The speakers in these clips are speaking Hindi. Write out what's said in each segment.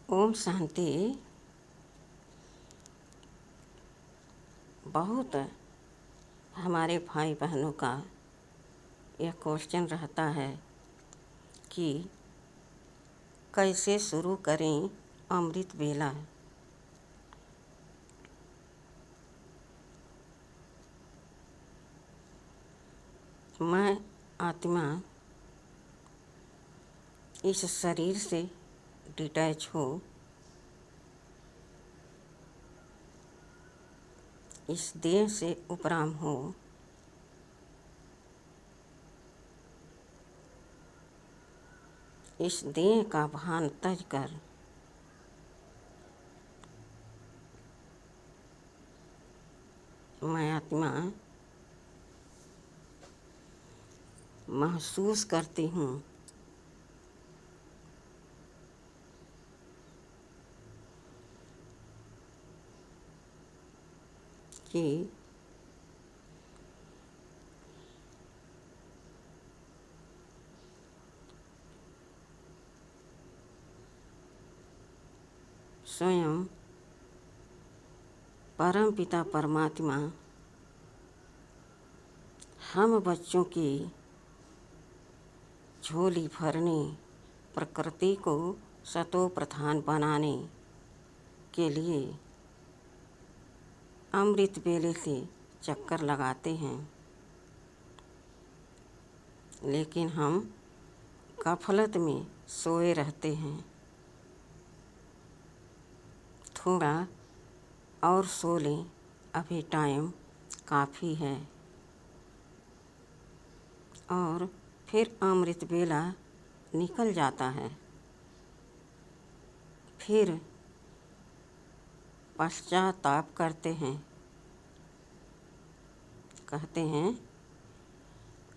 ओम शांति। बहुत हमारे भाई बहनों का यह क्वेश्चन रहता है कि कैसे शुरू करें अमृत वेला। मैं आत्मा इस शरीर से डिटैच हो, इस देह से उपराम हो, इस देह का भान तज कर मैं आत्मा महसूस करती हूँ कि स्वयं परम पिता परमात्मा हम बच्चों की झोली भरने, प्रकृति को सतो प्रधान बनाने के लिए अमृत वेले से चक्कर लगाते हैं, लेकिन हम गफलत में सोए रहते हैं। थोड़ा और सो लें, अभी टाइम काफ़ी है। और फिर अमृत वेला निकल जाता है। फिर पश्चाताप करते हैं, कहते हैं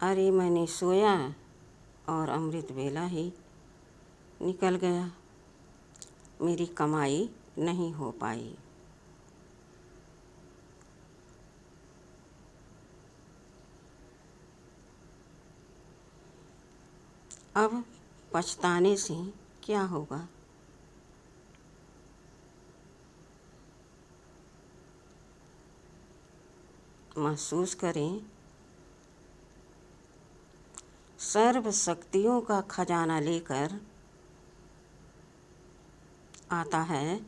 अरे मैंने सोया और अमृत वेला ही निकल गया, मेरी कमाई नहीं हो पाई। अब पछताने से क्या होगा? महसूस करें, सर्व शक्तियों का खजाना लेकर आता है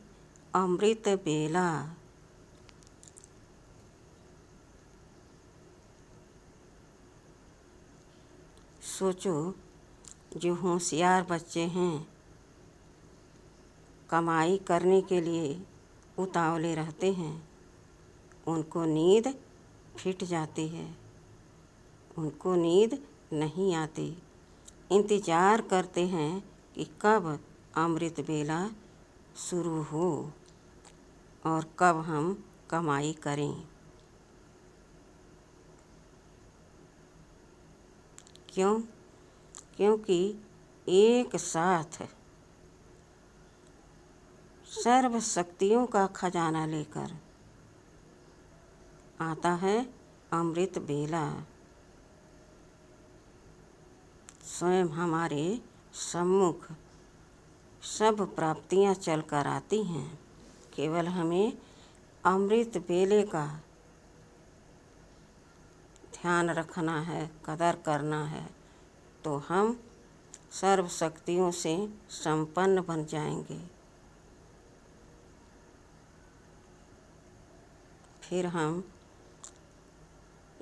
अमृत वेला। सोचो, जो होशियार बच्चे हैं, कमाई करने के लिए उतावले रहते हैं, उनको नींद फिट जाती है, उनको नींद नहीं आती। इंतज़ार करते हैं कि कब अमृत वेला शुरू हो और कब हम कमाई करें। क्यों? क्योंकि एक साथ सर्व शक्तियों का खजाना लेकर आता है अमृत वेला। स्वयं हमारे सम्मुख सब प्राप्तियां चल कर आती हैं, केवल हमें अमृत वेले का ध्यान रखना है, कदर करना है, तो हम सर्व शक्तियों से संपन्न बन जाएंगे। फिर हम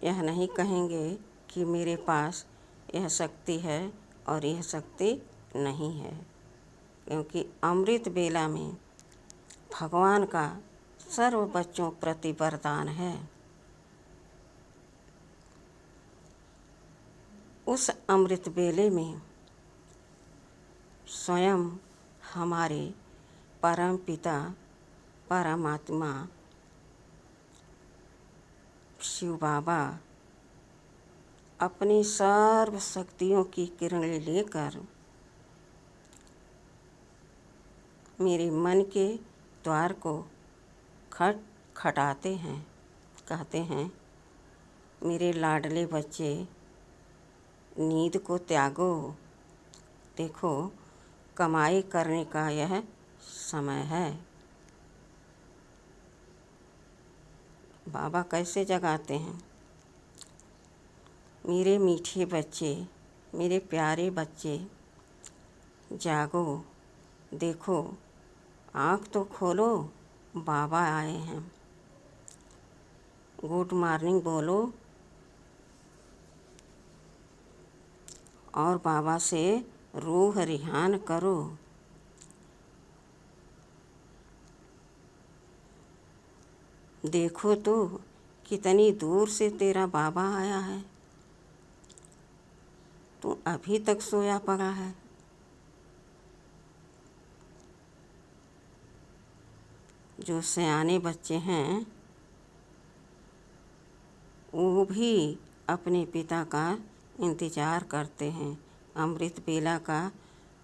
यह नहीं कहेंगे कि मेरे पास यह शक्ति है और यह शक्ति नहीं है, क्योंकि अमृत वेला में भगवान का सर्व बच्चों प्रति वरदान है। उस अमृत वेले में स्वयं हमारे परम पिता परमात्मा शिव बाबा अपनी सर्व शक्तियों की किरणें लेकर मेरे मन के द्वार को खटखटाते हैं, कहते हैं मेरे लाडले बच्चे, नींद को त्यागो। देखो, कमाई करने का यह समय है। बाबा कैसे जगाते हैं? मेरे मीठे बच्चे, मेरे प्यारे बच्चे, जागो, देखो, आँख तो खोलो, बाबा आए हैं। गुड मॉर्निंग बोलो और बाबा से रूह रिहान करो। देखो तो कितनी दूर से तेरा बाबा आया है, तू अभी तक सोया पड़ा है। जो सयाने बच्चे हैं वो भी अपने पिता का इंतज़ार करते हैं, अमृत बेला का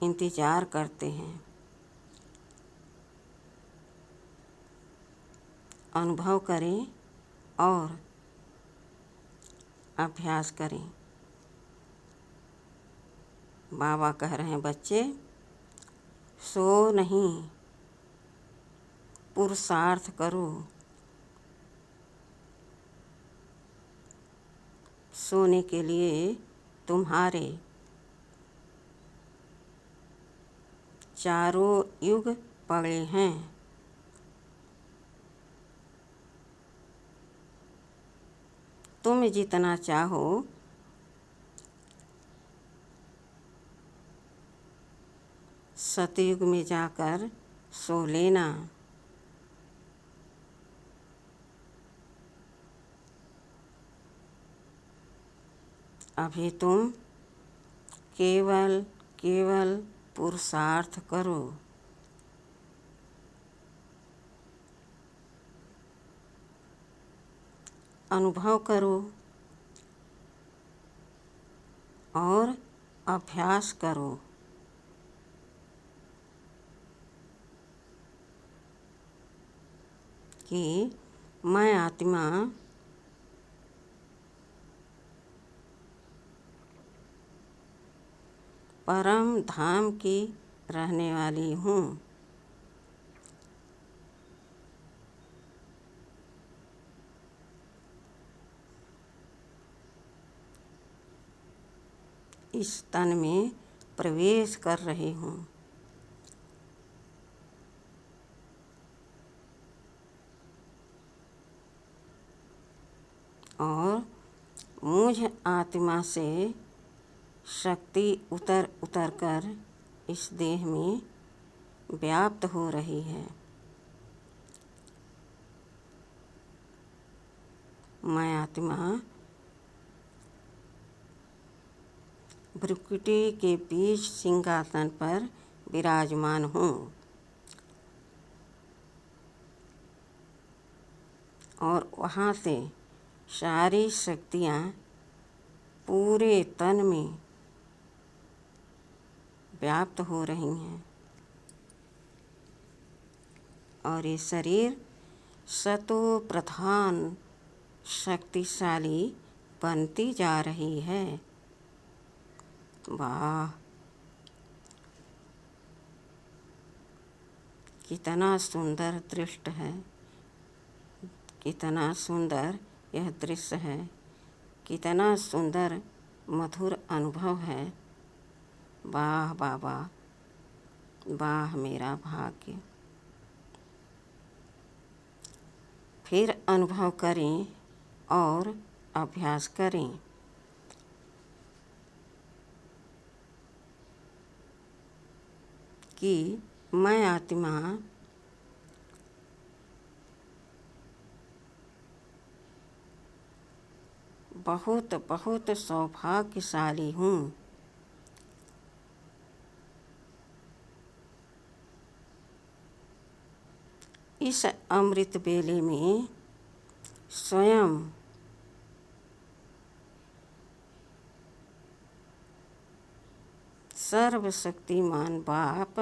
इंतज़ार करते हैं। अनुभव करें और अभ्यास करें। बाबा कह रहे हैं, बच्चे सो नहीं, पुरुषार्थ करो। सोने के लिए तुम्हारे चारों युग पड़े हैं। तुम जितना चाहो सतयुग में जाकर सो लेना। अभी तुम केवल पुरुषार्थ करो। अनुभव करो और अभ्यास करो। कि मैं आत्मा परम धाम की रहने वाली हूँ। इस तन में प्रवेश कर रही हूँ। और मुझ आत्मा से शक्ति उतर उतर कर इस देह में व्याप्त हो रही है। मैं आत्मा भ्रुकुटी के बीच सिंहासन पर विराजमान हूँ और वहाँ से सारी शक्तियाँ पूरे तन में व्याप्त हो रही हैं और ये शरीर सतो प्रधान शक्तिशाली बनती जा रही है। वाह, कितना सुंदर दृश्य है, कितना सुंदर यह दृश्य है, कितना सुंदर मधुर अनुभव है। वाह बाबा, वाह मेरा भाग्य। फिर अनुभव करें और अभ्यास करें। कि मैं आत्मा बहुत बहुत सौभाग्यशाली हूँ। इस अमृत बेले में स्वयं सर्वशक्तिमान बाप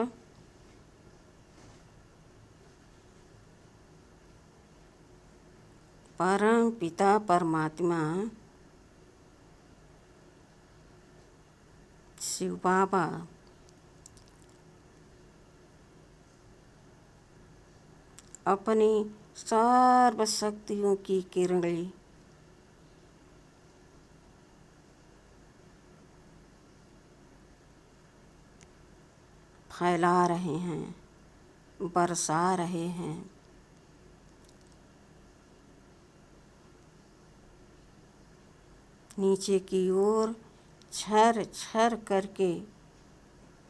परम पिता परमात्मा शिव बाबा अपनी सर्व शक्तियों की किरणें फैला रहे हैं, बरसा रहे हैं। नीचे की ओर छर छर करके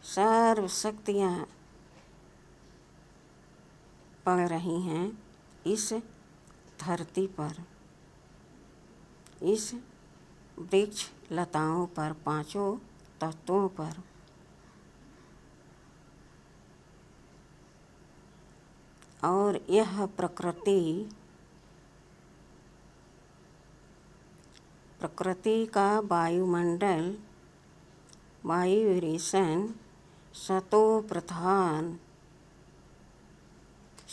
सर्व शक्तियाँ पड़ रही हैं इस धरती पर, इस वृक्ष लताओं पर, पांचों तत्वों पर। और यह प्रकृति का वायुमंडल, वाइब्रेशन सतो प्रधान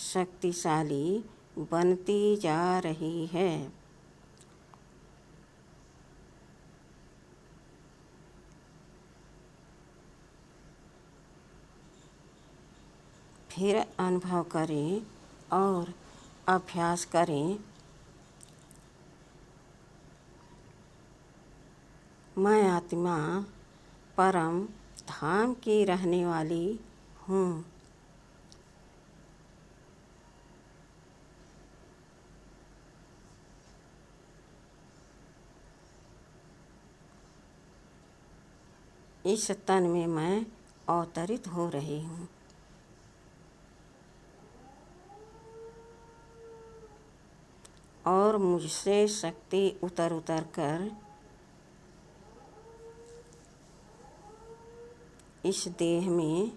शक्तिशाली बनती जा रही है। फिर अनुभव करें और अभ्यास करें। मैं आत्मा परम धाम की रहने वाली हूँ। इस तन में मैं अवतरित हो रही हूँ। और मुझसे शक्ति उतर उतर कर इस देह में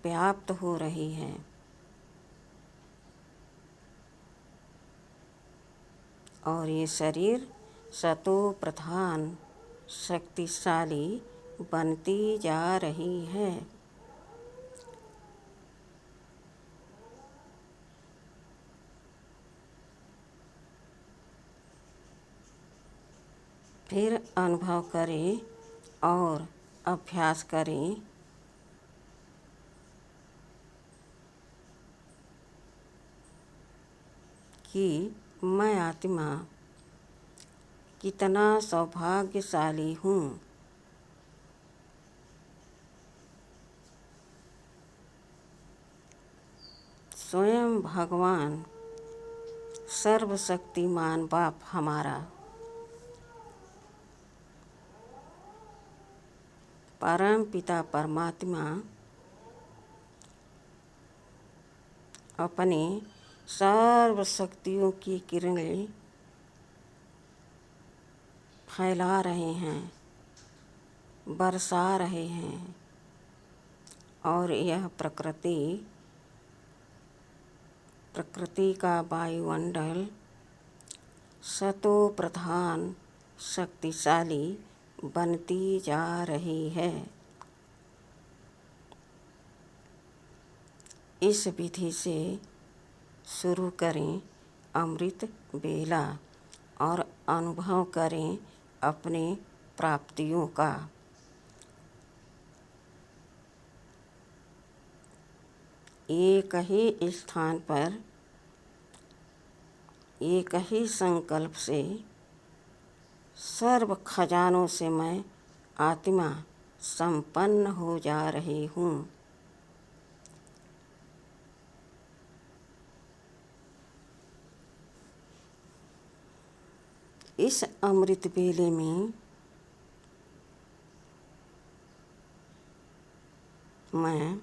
व्याप्त हो रही है। और ये शरीर सतो प्रधान शक्तिशाली बनती जा रही है। फिर अनुभव करें और अभ्यास करें। कि मैं आत्मा कितना सौभाग्यशाली हूँ। स्वयं भगवान सर्वशक्तिमान बाप हमारा परम पिता परमात्मा अपने सर्व शक्तियों की किरणें फैला रहे हैं, बरसा रहे हैं। और यह प्रकृति का वायुमंडल सतो प्रधान शक्तिशाली बनती जा रही है। इस विधि से शुरू करें अमृत बेला और अनुभव करें अपने प्राप्तियों का। एक ही स्थान पर एक ही संकल्प से सर्व खजानों से मैं आत्मा संपन्न हो जा रही हूँ। इस अमृत बेले में मैं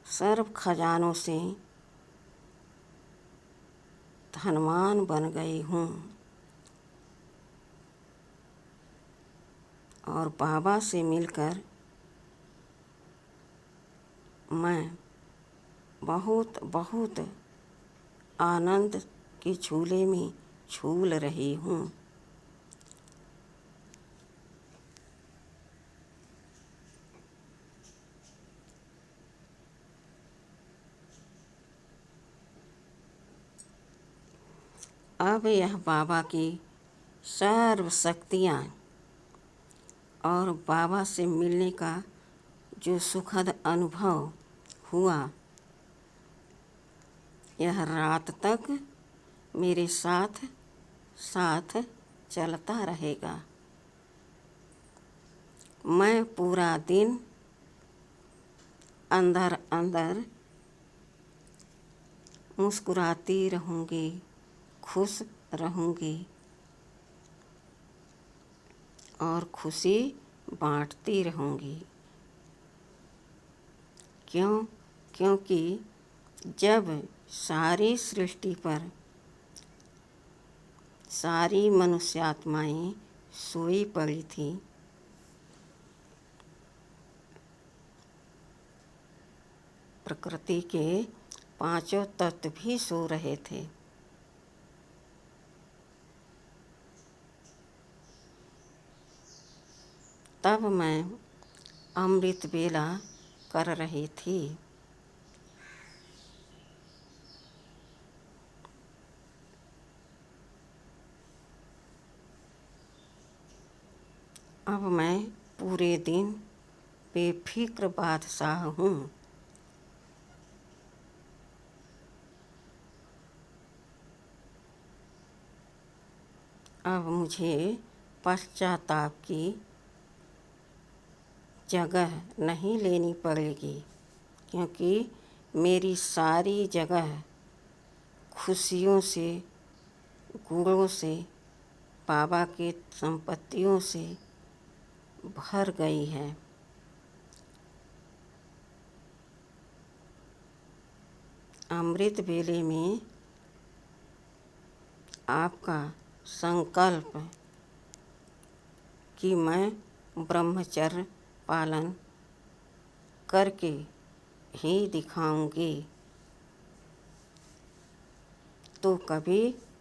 सर्व खजानों से धनवान बन गई हूँ। और बाबा से मिलकर मैं बहुत बहुत आनंद के झूले में झूल रही हूँ। अब यह बाबा की सर्व शक्तियाँ और बाबा से मिलने का जो सुखद अनुभव हुआ यह रात तक मेरे साथ साथ चलता रहेगा। मैं पूरा दिन अंदर अंदर मुस्कुराती रहूँगी, खुश रहूँगी और खुशी बांटती रहूँगी। क्योंकि जब सारी सृष्टि पर सारी मनुष्यात्माएं सोई पड़ी थी, प्रकृति के पांचों तत्व भी सो रहे थे। तब मैं अमृत वेला कर रही थी। अब मैं पूरे दिन बेफिक्र बादशाह हूँ। अब मुझे पश्चाताप की जगह नहीं लेनी पड़ेगी, क्योंकि मेरी सारी जगह खुशियों से, गुणों से, बाबा के संपत्तियों से भर गई है। अमृत वेले में आपका संकल्प कि मैं ब्रह्मचर्य पालन करके ही दिखाऊंगी, तो कभी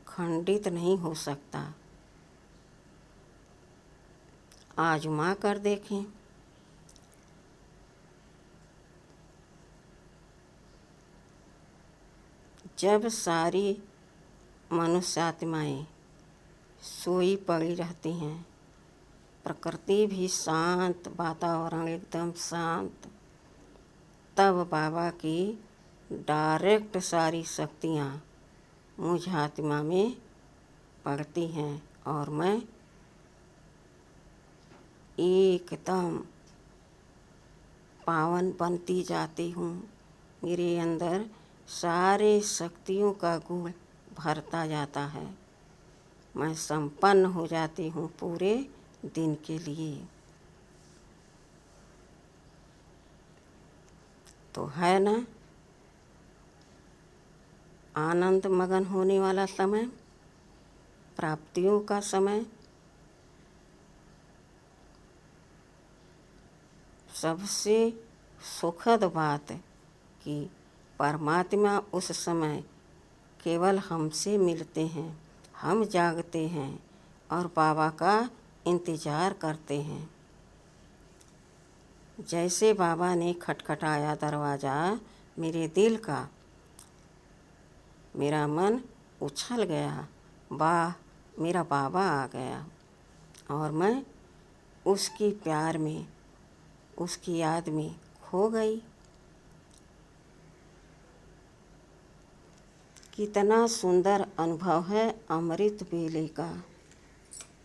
खंडित नहीं हो सकता। आजमा कर देखें। जब सारी मनुष्यात्माएं सोई पड़ी रहती हैं, प्रकृति भी शांत, वातावरण एकदम शांत, तब बाबा की डायरेक्ट सारी शक्तियाँ मुझ आत्मा में पड़ती हैं और मैं एकदम पावन बनती जाती हूँ। मेरे अंदर सारे शक्तियों का गुण भरता जाता है। मैं संपन्न हो जाती हूँ पूरे दिन के लिए। तो है ना आनंद मगन होने वाला समय, प्राप्तियों का समय। सबसे सुखद बात कि परमात्मा उस समय केवल हमसे मिलते हैं, हम जागते हैं और बाबा का इंतज़ार करते हैं। जैसे बाबा ने खटखटाया दरवाज़ा मेरे दिल का, मेरा मन उछल गया, वाह मेरा बाबा आ गया, और मैं उसकी प्यार में, उसकी याद में खो गई। कितना सुंदर अनुभव है अमृत वेले का,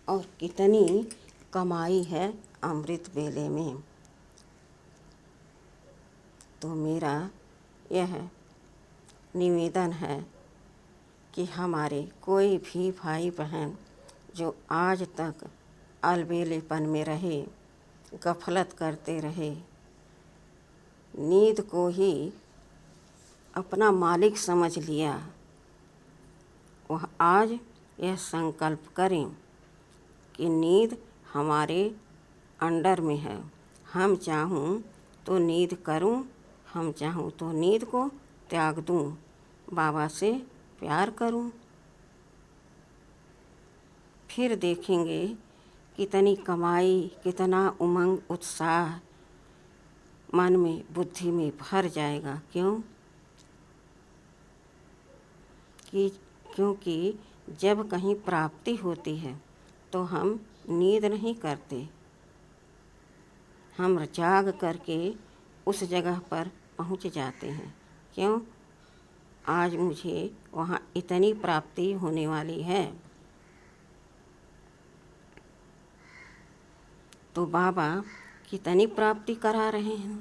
और कितनी कमाई है अमृत वेले में। तो मेरा यह निवेदन है कि हमारे कोई भी भाई बहन जो आज तक अलबेलेपन में रहे, गफलत करते रहे, नींद को ही अपना मालिक समझ लिया, वह आज यह संकल्प करें कि नींद हमारे अंडर में है। हम चाहूँ तो नींद करूँ, हम चाहूँ तो नींद को त्याग दूँ, बाबा से प्यार करूँ। फिर देखेंगे कितनी कमाई, कितना उमंग, उत्साह मन में, बुद्धि में भर जाएगा। क्योंकि जब कहीं प्राप्ति होती है तो हम नींद नहीं करते, हम जाग करके उस जगह पर पहुंच जाते हैं। क्यों? आज मुझे वहाँ इतनी प्राप्ति होने वाली है। तो बाबा कितनी प्राप्ति करा रहे हैं।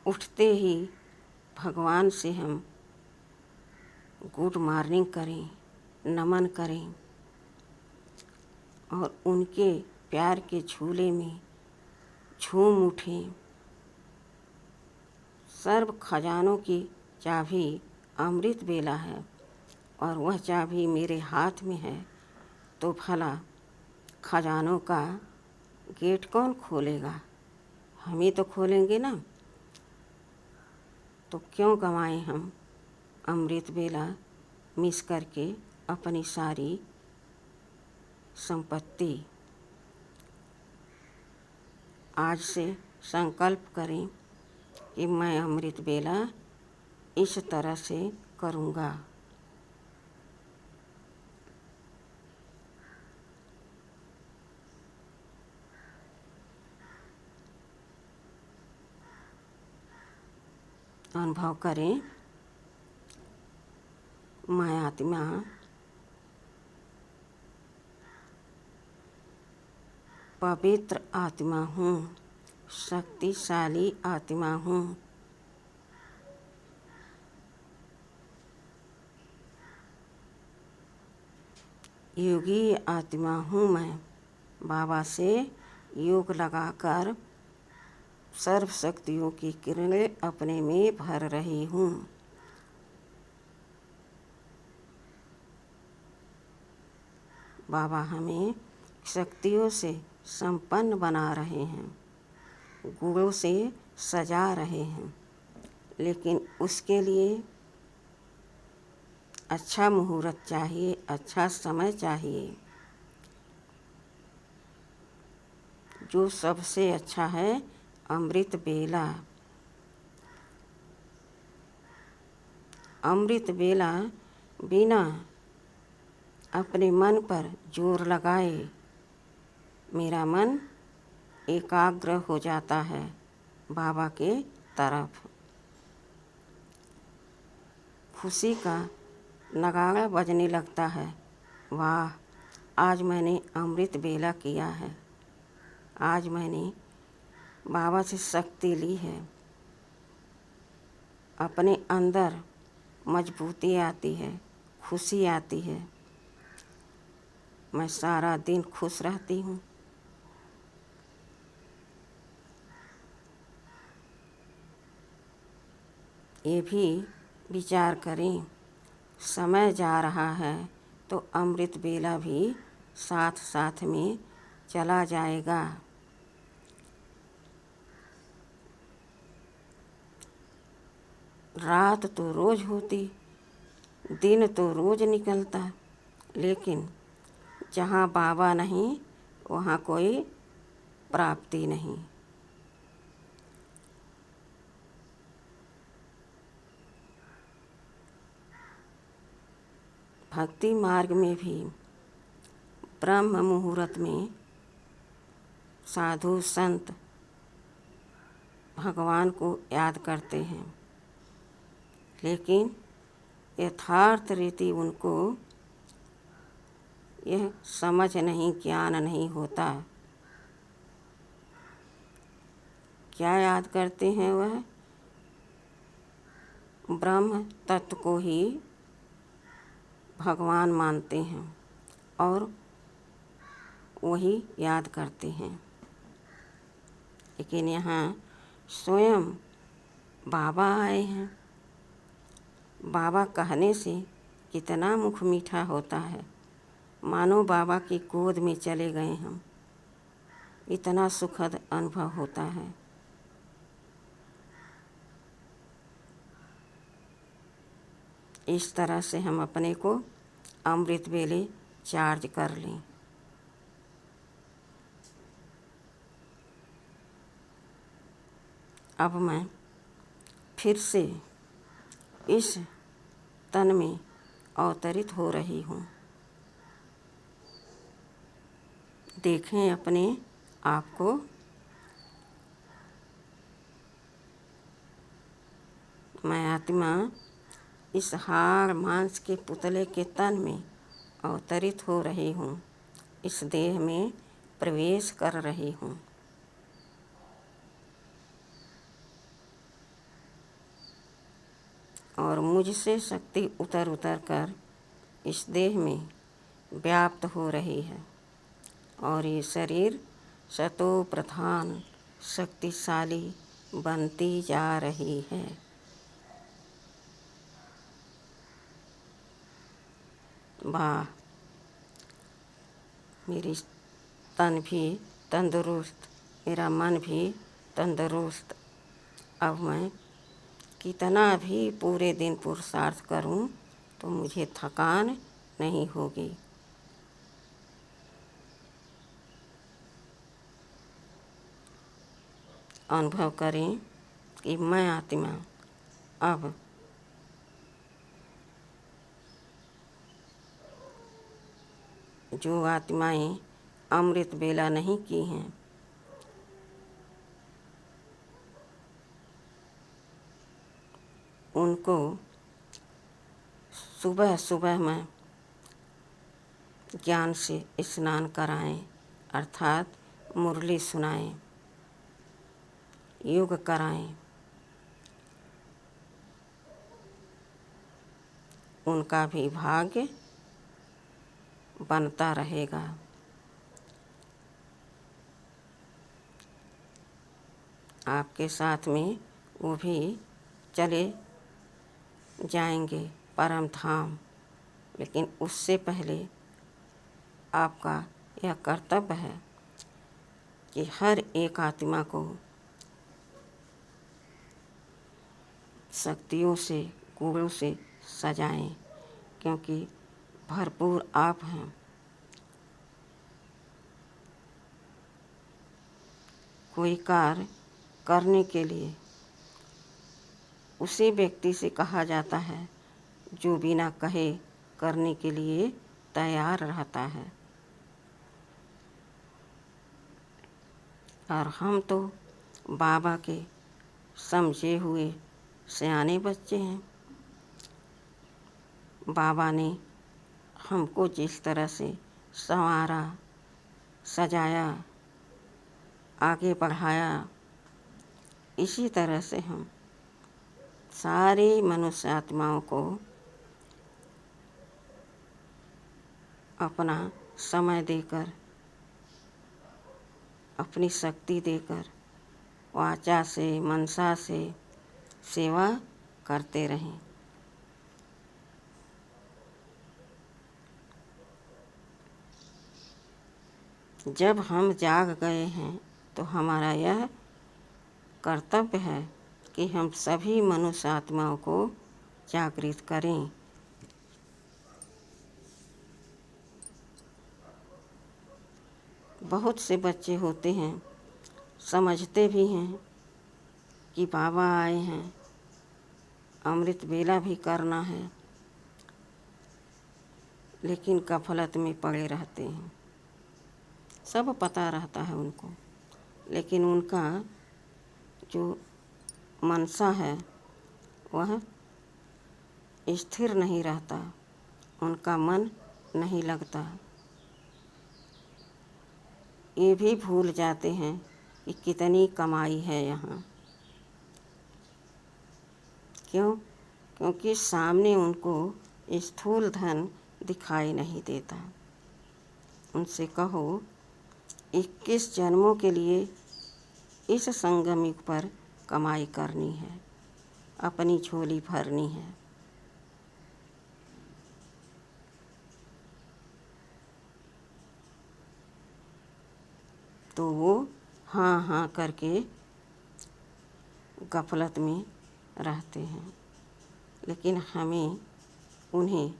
उठते ही भगवान से हम गुड मॉर्निंग करें, नमन करें और उनके प्यार के झूले में झूम उठें। सर्व खजानों की चाबी अमृत बेला है और वह चाबी मेरे हाथ में है, तो भला खजानों का गेट कौन खोलेगा? हम ही तो खोलेंगे ना। तो क्यों गंवाएं हम अमृत बेला मिस करके अपनी सारी संपत्ति। आज से संकल्प करें कि मैं अमृत बेला इस तरह से करूँगा। अनुभव करें, मैं आत्मा पवित्र आत्मा हूँ, शक्तिशाली आत्मा हूँ। योगी आत्मा हूँ मैं। बाबा से योग लगाकर सर्व शक्तियों की किरणें अपने में भर रही हूँ। बाबा हमें शक्तियों से संपन्न बना रहे हैं, गुणों से सजा रहे हैं, लेकिन उसके लिए अच्छा मुहूर्त चाहिए, अच्छा समय चाहिए। जो सबसे अच्छा है अमृत बेला। अमृत बेला बिना अपने मन पर जोर लगाए मेरा मन एकाग्र हो जाता है बाबा के तरफ। खुशी का नगाड़ा बजने लगता है। वाह, आज मैंने अमृत बेला किया है, आज मैंने बाबा से शक्ति ली है। अपने अंदर मजबूती आती है, खुशी आती है। मैं सारा दिन खुश रहती हूँ। ये भी विचार करें, समय जा रहा है तो अमृत बेला भी साथ साथ में चला जाएगा। रात तो रोज़ होती, दिन तो रोज़ निकलता, लेकिन जहाँ बाबा नहीं वहाँ कोई प्राप्ति नहीं। भक्ति मार्ग में भी ब्रह्म मुहूर्त में साधु संत भगवान को याद करते हैं, लेकिन यथार्थ रीति उनको यह समझ नहीं, ज्ञान नहीं होता। क्या याद करते हैं? वह ब्रह्म तत्व को ही भगवान मानते हैं और वही याद करते हैं। लेकिन यहाँ स्वयं बाबा आए हैं। बाबा कहने से कितना मुख मीठा होता है, मानो बाबा की गोद में चले गए हम। इतना सुखद अनुभव होता है। इस तरह से हम अपने को अमृत बेले चार्ज कर लें। अब मैं फिर से इस तन में अवतरित हो रही हूँ। देखें अपने आप को, मैं आत्मा इस हाड़ मांस के पुतले के तन में अवतरित हो रही हूँ, इस देह में प्रवेश कर रही हूँ। और मुझसे शक्ति उतर उतर कर इस देह में व्याप्त हो रही है और ये शरीर सतो प्रधान शक्तिशाली बनती जा रही है। वाह, मेरी तन भी तंदुरुस्त, मेरा मन भी तंदुरुस्त। अब मैं कितना भी पूरे दिन पुरुषार्थ करूं तो मुझे थकान नहीं होगी। अनुभव करें कि मैं आत्मा अब जो आत्माएं अमृत बेला नहीं की हैं, उनको सुबह सुबह में ज्ञान से स्नान कराएं, अर्थात मुरली सुनाएं, योग कराएं। उनका भी भाग्य बनता रहेगा। आपके साथ में वो भी चले जाएंगे परम धाम, लेकिन उससे पहले आपका यह कर्तव्य है कि हर एक आत्मा को शक्तियों से गुणों से सजाएं, क्योंकि भरपूर आप हैं। कोई कार्य करने के लिए उसी व्यक्ति से कहा जाता है जो बिना कहे करने के लिए तैयार रहता है। और हम तो बाबा के समझे हुए सयाने बच्चे हैं। बाबा ने हमको जिस तरह से संवारा, सजाया, आगे बढ़ाया, इसी तरह से हम सारी मनुष्य आत्माओं को अपना समय देकर, अपनी शक्ति देकर, वाचा से मनसा से सेवा करते रहें। जब हम जाग गए हैं तो हमारा यह कर्तव्य है कि हम सभी मनुष्य आत्माओं को जागृत करें। बहुत से बच्चे होते हैं, समझते भी हैं कि बाबा आए हैं, अमृत बेला भी करना है, लेकिन गफलत में पड़े रहते हैं। सब पता रहता है उनको, लेकिन उनका जो मनसा है वह स्थिर नहीं रहता, उनका मन नहीं लगता। ये भी भूल जाते हैं कि कितनी कमाई है यहाँ। क्यों? क्योंकि सामने उनको स्थूल धन दिखाई नहीं देता। उनसे कहो 21 जन्मों के लिए इस संगम युग पर कमाई करनी है, अपनी झोली भरनी है। तो वो हाँ हाँ करके गफलत में रहते हैं, लेकिन हमें उन्हें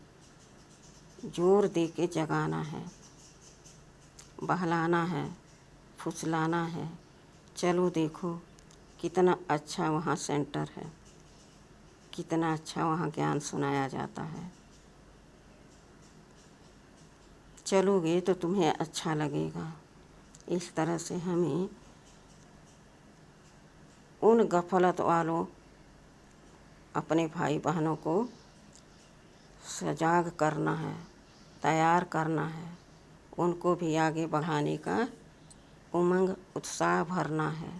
जोर दे के जगाना है, बहलाना है, फुसलाना है। चलो देखो कितना अच्छा वहाँ सेंटर है, कितना अच्छा वहाँ ज्ञान सुनाया जाता है। चलोगे तो तुम्हें अच्छा लगेगा। इस तरह से हमें उन गफलत वालों अपने भाई बहनों को सजाग करना है, तैयार करना है, उनको भी आगे बढ़ाने का उमंग उत्साह भरना है।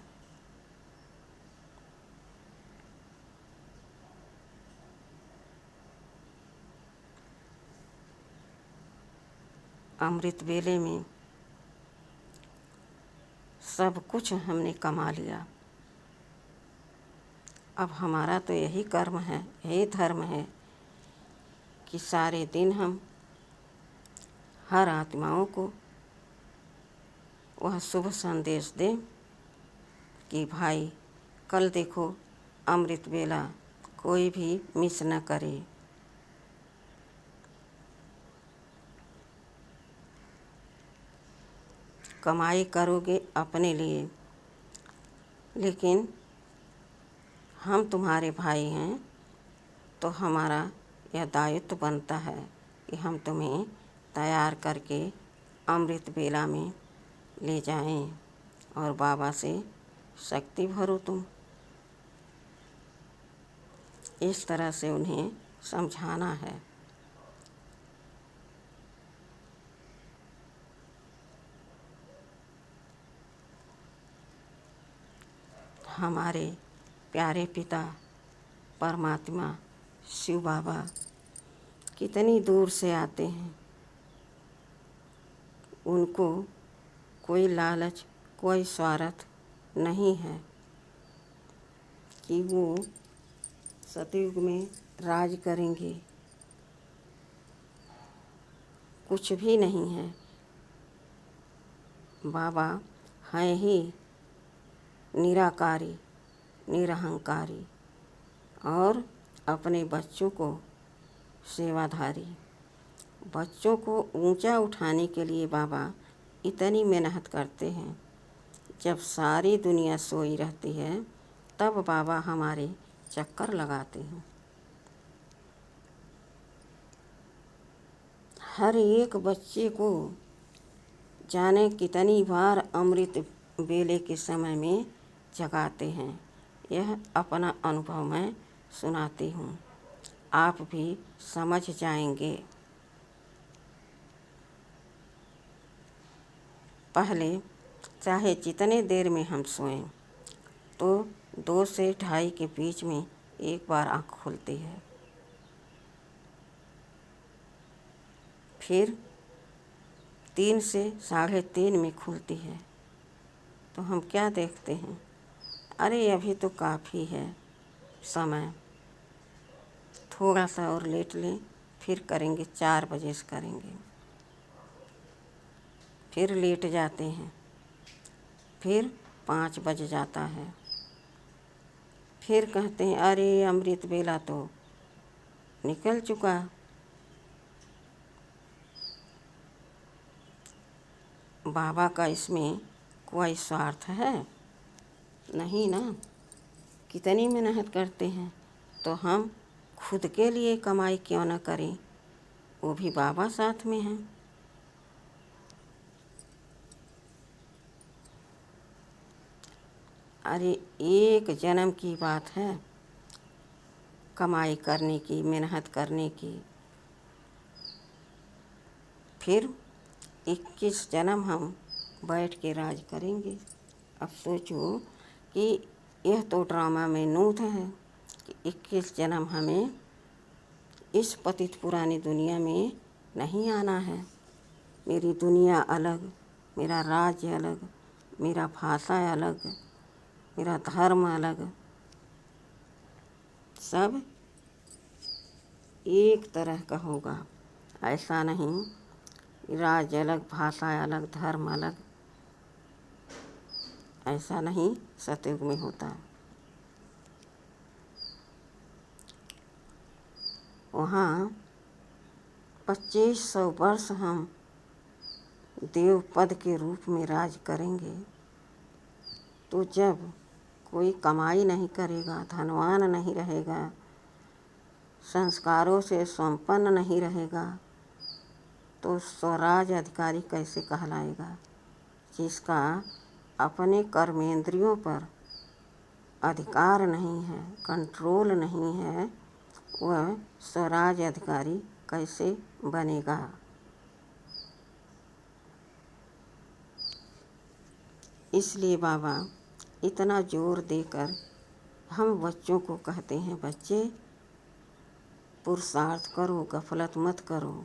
अमृत वेले में सब कुछ हमने कमा लिया। अब हमारा तो यही कर्म है, यही धर्म है कि सारे दिन हम हर आत्माओं को वह शुभ संदेश दें कि भाई कल देखो अमृत वेला कोई भी मिस न करे। कमाई करोगे अपने लिए, लेकिन हम तुम्हारे भाई हैं तो हमारा यह दायित्व बनता है कि हम तुम्हें तैयार करके अमृत वेला में ले जाएं और बाबा से शक्ति भरो तुम। इस तरह से उन्हें समझाना है। हमारे प्यारे पिता परमात्मा शिव बाबा कितनी दूर से आते हैं। उनको कोई लालच, कोई स्वार्थ नहीं है कि वो सतयुग में राज करेंगे, कुछ भी नहीं है। बाबा हैं ही निराकारी, निरहंकारी और अपने बच्चों को सेवाधारी। बच्चों को ऊंचा उठाने के लिए बाबा इतनी मेहनत करते हैं। जब सारी दुनिया सोई रहती है तब बाबा हमारे चक्कर लगाते हैं। हर एक बच्चे को जाने कितनी बार अमृत वेले के समय में जगाते हैं। यह अपना अनुभव मैं सुनाती हूँ, आप भी समझ जाएंगे। पहले चाहे जितने देर में हम सोएं तो 2 से 2:30 के बीच में एक बार आँख खुलती है। फिर 3 से 3:30 में खुलती है। तो हम क्या देखते हैं, अरे अभी तो काफ़ी है समय, थोड़ा सा और लेट लें, फिर करेंगे, 4 बजे से करेंगे। फिर लेट जाते हैं, फिर 5 बज जाता है। फिर कहते हैं अरे अमृत वेला तो निकल चुका। बाबा का इसमें कोई स्वार्थ है नहीं ना। कितनी मेहनत करते हैं, तो हम खुद के लिए कमाई क्यों न करें, वो भी बाबा साथ में हैं। अरे एक जन्म की बात है कमाई करने की, मेहनत करने की। फिर 21 जन्म हम बैठ के राज करेंगे। अब सोचो कि यह तो ड्रामा में नूत है कि 21 जन्म हमें इस पतित पुरानी दुनिया में नहीं आना है। मेरी दुनिया अलग, मेरा राज्य अलग, मेरा भाषा अलग, मेरा धर्म अलग, सब एक तरह का होगा। ऐसा नहीं राज्य अलग, भाषा अलग, धर्म अलग, ऐसा नहीं सतयुग में होता। वहाँ 2500 वर्ष हम देव पद के रूप में राज करेंगे। तो जब कोई कमाई नहीं करेगा, धनवान नहीं रहेगा, संस्कारों से संपन्न नहीं रहेगा, तो स्वराज अधिकारी कैसे कहलाएगा? जिसका अपने कर्मेंद्रियों पर अधिकार नहीं है, कंट्रोल नहीं है, वह स्वराज अधिकारी कैसे बनेगा। इसलिए बाबा इतना जोर देकर हम बच्चों को कहते हैं, बच्चे पुरुषार्थ करो, गफलत मत करो।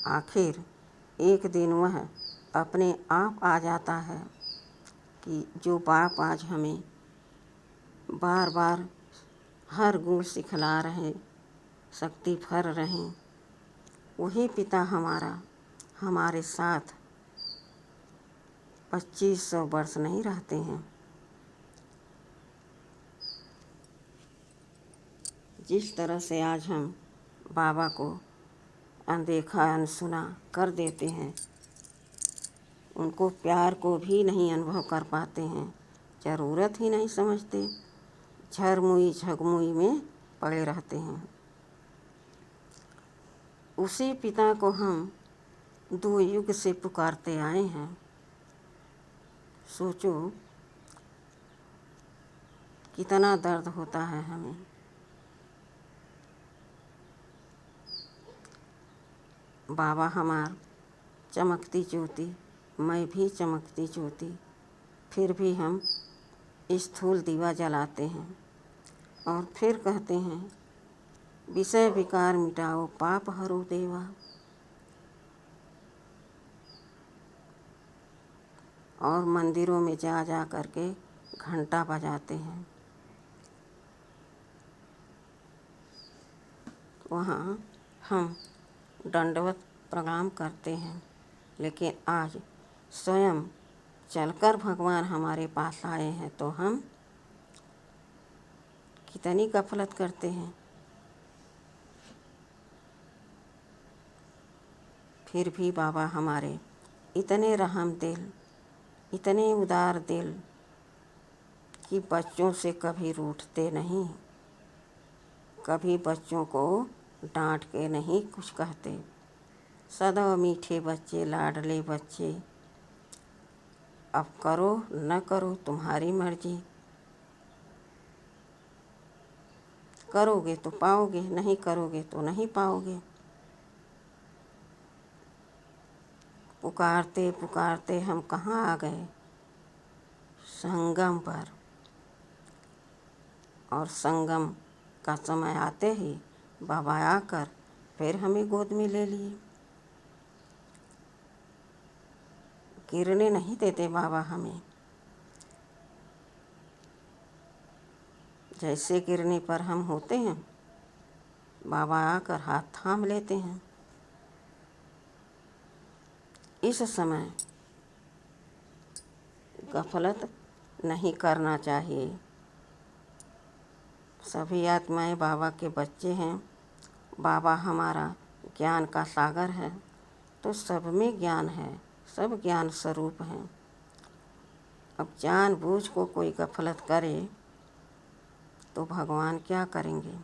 आखिर एक दिन वह अपने आप आ जाता है कि जो बाप आज हमें बार बार हर गुण सिखला रहे, शक्ति भर रहे, वही पिता हमारा हमारे साथ 2500 वर्ष नहीं रहते हैं। जिस तरह से आज हम बाबा को अनदेखा अनसुना कर देते हैं, उनको प्यार को भी नहीं अनुभव कर पाते हैं, ज़रूरत ही नहीं समझते, झरमुई झगमुई में पड़े रहते हैं। उसी पिता को हम 2 युग से पुकारते आए हैं। सोचो कितना दर्द होता है हमें। बाबा हमार चमकती ज्योति, मैं भी चमकती ज्योति, फिर भी हम स्थूल दीवा जलाते हैं और फिर कहते हैं, विषय विकार मिटाओ, पाप हरो देवा। और मंदिरों में जा जा करके घंटा बजाते हैं। वहाँ हम दंडवत प्रणाम करते हैं, लेकिन आज स्वयं चलकर भगवान हमारे पास आए हैं तो हम कितनी गफलत करते हैं। फिर भी बाबा हमारे इतने रहम दिल, इतने उदार दिल कि बच्चों से कभी रूठते नहीं, कभी बच्चों को डांट के नहीं कुछ कहते। सदा मीठे बच्चे, लाडले बच्चे, अब करो न करो तुम्हारी मर्जी, करोगे तो पाओगे, नहीं करोगे तो नहीं पाओगे। पुकारते पुकारते हम कहाँ आ गए, संगम पर। और संगम का समय आते ही बाबा आकर फिर हमें गोद में ले लिए। गिरने नहीं देते बाबा हमें। जैसे गिरने पर हम होते हैं, बाबा आकर हाथ थाम लेते हैं। इस समय गफलत नहीं करना चाहिए। सभी आत्माएं बाबा के बच्चे हैं। बाबा हमारा ज्ञान का सागर है, तो सब में ज्ञान है, सब ज्ञान स्वरूप हैं। अब जानबूझ को कोई गफलत करे तो भगवान क्या करेंगे।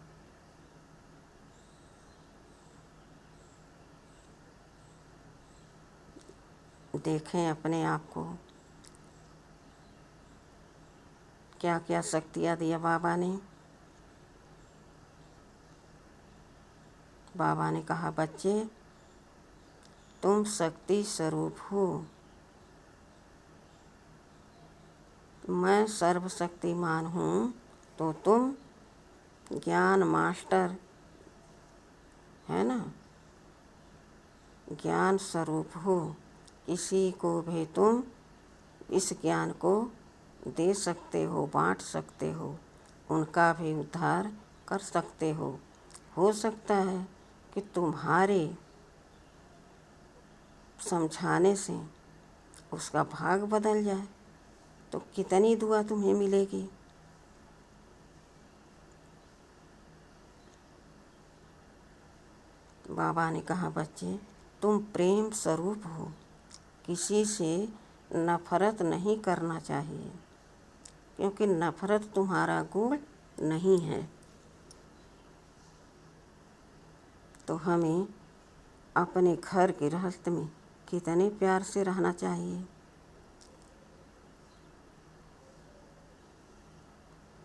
देखें अपने आप को, क्या क्या शक्तियाँ दिया बाबा ने। बाबा ने कहा, बच्चे तुम शक्ति स्वरूप हो, मैं सर्वशक्तिमान हूँ, तो तुम ज्ञान मास्टर है ना, ज्ञान स्वरूप हो। किसी को भी तुम इस ज्ञान को दे सकते हो, बांट सकते हो, उनका भी उद्धार कर सकते हो। हो सकता है कि तुम्हारे समझाने से उसका भाग बदल जाए, तो कितनी दुआ तुम्हें मिलेगी। बाबा ने कहा, बच्चे तुम प्रेम स्वरूप हो, किसी से नफरत नहीं करना चाहिए, क्योंकि नफरत तुम्हारा गुण नहीं है। तो हमें अपने घर गृहस्थ में कितने प्यार से रहना चाहिए।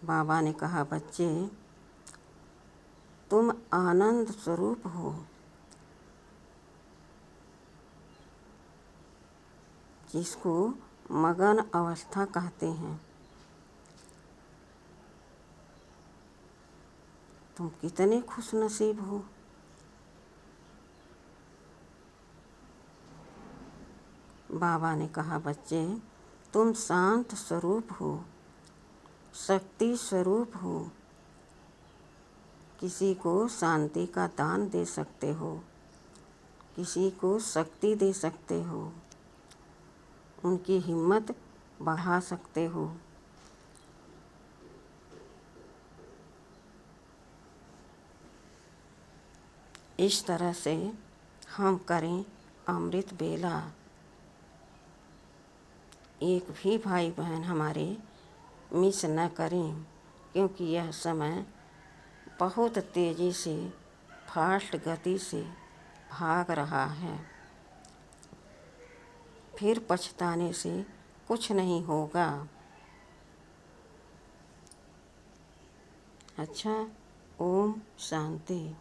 बाबा ने कहा, बच्चे तुम आनंद स्वरूप हो, जिसको मगन अवस्था कहते हैं। तुम कितने खुशनसीब हो। बाबा ने कहा, बच्चे तुम शांत स्वरूप हो, शक्ति स्वरूप हो, किसी को शांति का दान दे सकते हो, किसी को शक्ति दे सकते हो, उनकी हिम्मत बढ़ा सकते हो। इस तरह से हम करें अमृत बेला। एक भी भाई बहन हमारे मिस न करें, क्योंकि यह समय बहुत तेज़ी से, फास्ट गति से भाग रहा है। फिर पछताने से कुछ नहीं होगा। अच्छा, ओम शांति।